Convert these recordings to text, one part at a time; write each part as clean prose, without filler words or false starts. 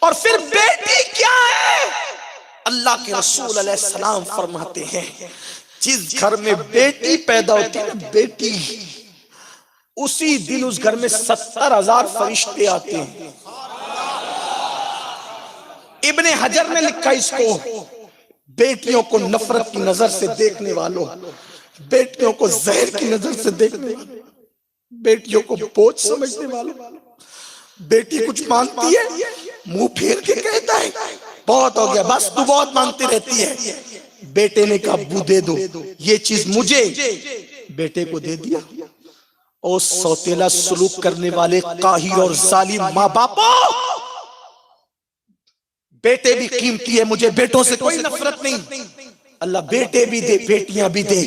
اور پھر بیٹی کیا ہے؟ اللہ کے رسول علیہ السلام فرماتے ہیں جس گھر میں بیٹی پیدا ہوتی ہے بیٹی، اسی دن اس گھر میں 70,000 فرشتے آتے ہیں۔ ابن حجر نے لکھا اس کو، بیٹیوں کو نفرت کی نظر سے دیکھنے والوں، بیٹیوں کو زہر کی نظر سے دیکھنے والوں، بیٹیوں کو بوجھ سمجھنے والوں، بیٹی کچھ مانتی ہے منہ پھیر کے کہتا ہے بہت ہو گیا بس تو بہت مانتی رہتی ہے۔ بیٹے نے کہا ابو دے دو یہ چیز مجھے، بیٹے کو دے دیا۔ او سوتیلا سلوک کرنے والے قاہر اور ظالم ماں باپوں، بیٹے بھی قیمتی ہے، مجھے بیٹوں سے کوئی نفرت نہیں، اللہ بیٹے بھی دے بیٹیاں بھی دے،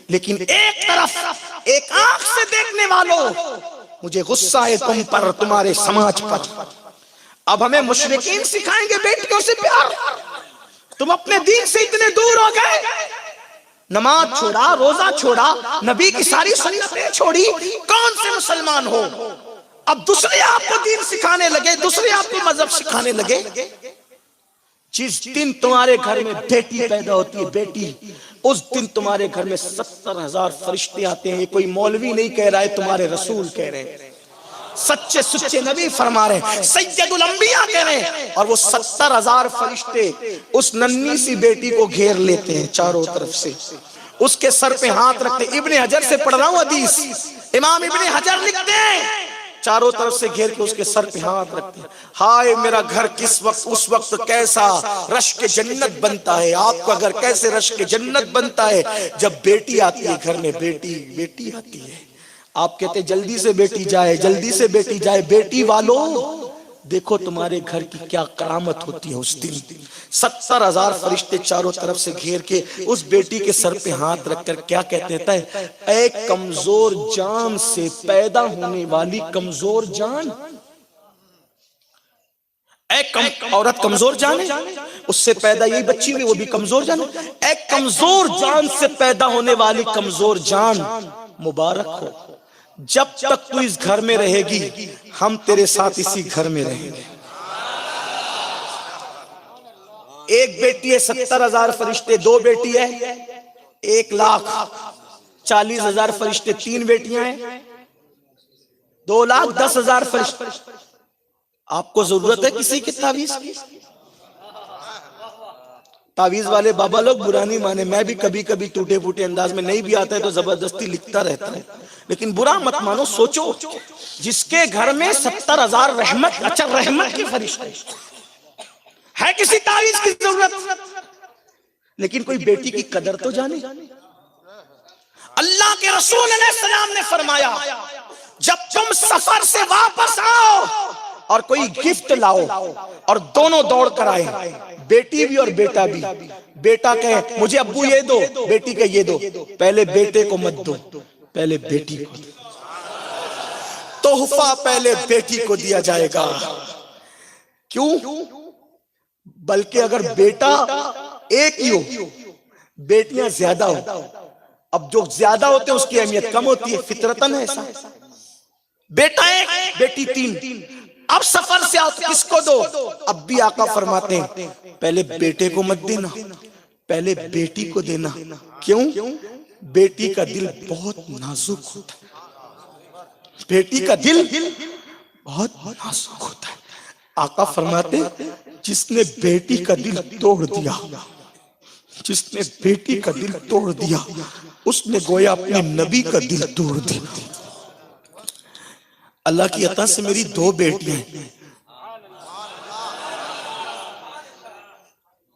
لیکن ایک طرف ایک آنکھ سے دیکھنے والوں، مجھے غصہ ہے تم پر، تمہارے سماج پر۔ اب ہمیں مشرکین سکھائیں گے بیٹیوں سے پیار، تم اپنے دین سے اتنے دور ہو گئے، نماز چھوڑا، روزہ چھوڑا، نبی کی ساری سنتیں چھوڑی، کون سے مسلمان ہو؟ اب دوسرے آپ کو دین سکھانے لگے، دوسرے آپ کو مذہب سکھانے لگے۔ جس دن تمہارے گھر میں بیٹی پیدا ہوتی ہے بیٹی، اس دن تمہارے گھر میں 70,000 فرشتے آتے ہیں۔ یہ کوئی مولوی نہیں کہہ رہا ہے، تمہارے رسول کہہ رہے ہیں، سچے سچے نبی فرما رہے ہیں، سید الانبیاء کہہ رہے ہیں، اور وہ 70,000 فرشتے اس ننھی سی بیٹی کو گھیر لیتے ہیں چاروں طرف سے، اس کے سر پہ ہاتھ رکھتے ہیں۔ ابن حجر سے پڑھ رہا ہوں حدیث، امام ابن حجر لکھتے ہیں چاروں طرف سے گھیر کے اس کے سر پہ ہاتھ رکھتے ہیں، ہائے میرا گھر کس وقت اس وقت کیسا رشک جنت بنتا ہے، آپ کا گھر کیسے رشک جنت بنتا ہے جب بیٹی آتی ہے گھر میں، بیٹی آتی ہے۔ آپ کہتے جلدی سے بیٹی جائے، جلدی سے بیٹی جائے، بیٹی والوں دیکھو تمہارے گھر کی کیا کرامت ہوتی ہے اس دن۔ 70,000 فرشتے چاروں طرف سے گھیر کے اس بیٹی کے سر پہ ہاتھ رکھ کر کیا کہتے ہیں؟ اے کمزور جان سے پیدا ہونے والی کمزور جان، عورت کمزور جان ہے، اس سے پیدا یہی بچی ہوئی وہ بھی کمزور جان ہے، اے کمزور جان سے پیدا ہونے والی کمزور جان مبارک ہو، جب تک تو اس گھر میں رہے گی ہم تیرے ساتھ اسی گھر میں رہیں گے۔ ایک بیٹی ہے 70,000 فرشتے، دو بیٹی ہے 1,40,000 فرشتے، تین بیٹیاں ہیں 2,10,000 فرشتے۔ آپ کو ضرورت ہے کسی کی تعویذ کی؟ تعویذ والے بابا لوگ برا نہیں مانے، میں بھی کبھی کبھی ٹوٹے پھوٹے انداز میں نہیں بھی آتا ہے تو زبردستی لکھتا رہتا ہے، لیکن برا مت مانو، سوچو جس کے گھر میں 70,000 رحمت، اچھا رحمت کی فرشتے ہے، کسی تعویذ کی ضرورت؟ لیکن کوئی بیٹی کی قدر تو جانے۔ اللہ کے رسول علیہ السلام نے فرمایا جب تم سفر سے واپس آؤ اور کوئی گفٹ لاؤ اور دونوں دوڑ کر آئے، بیٹی بھی اور بیٹا بھی، بیٹا کہے مجھے ابو یہ دو، بیٹی کہے یہ دو، پہلے بیٹے کو مت دو، پہلے بیٹی کو دو، تحفہ پہلے بیٹی کو دیا جائے گا۔ کیوں؟ بلکہ اگر بیٹا ایک ہی ہو بیٹیاں زیادہ ہو، اب جو زیادہ ہوتے ہیں اس کی اہمیت کم ہوتی ہے، فطرتاً ایسا۔ بیٹا ایک بیٹی تین، اب سفر سے آؤ تو کس کو دو؟ اب بھی آقا فرماتے ہیں پہلے بیٹے کو مت دینا، پہلے بیٹی کو دینا۔ کیوں؟ بیٹی کا دل بہت نازک ہوتا ہے، بیٹی کا دل بہت نازک ہوتا ہے۔ آقا فرماتے ہیں جس نے بیٹی کا دل توڑ دیا، جس نے بیٹی کا دل توڑ دیا اس نے گویا اپنے نبی کا دل توڑ دیا۔ اللہ کی عطا سے میری دو بیٹیاں ہیں،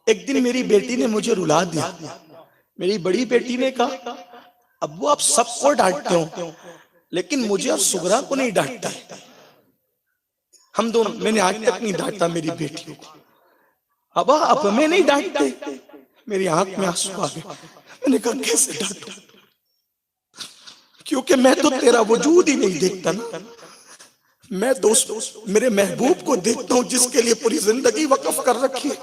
ایک دن میری بیٹی نے مجھے رلا دیا، میری بڑی بیٹی نے کہا ابو آپ سب کو ڈانٹتے ہو لیکن مجھے اور سغرا کو نہیں ڈانٹتا ہے۔ ہم دونوں، میں نے آج تک نہیں ڈانٹا میری بیٹیوں کو، ابا اب ہمیں نہیں ڈانٹتے، میری آنکھ میں آنسو آ گئے، میں نے کہا کیسے ڈانٹوں، کیونکہ میں تو تیرا وجود ہی نہیں دیکھتا نا، میں تو میرے محبوب کو دیکھتا ہوں جس کے لیے پوری زندگی وقف کر رکھی ہے۔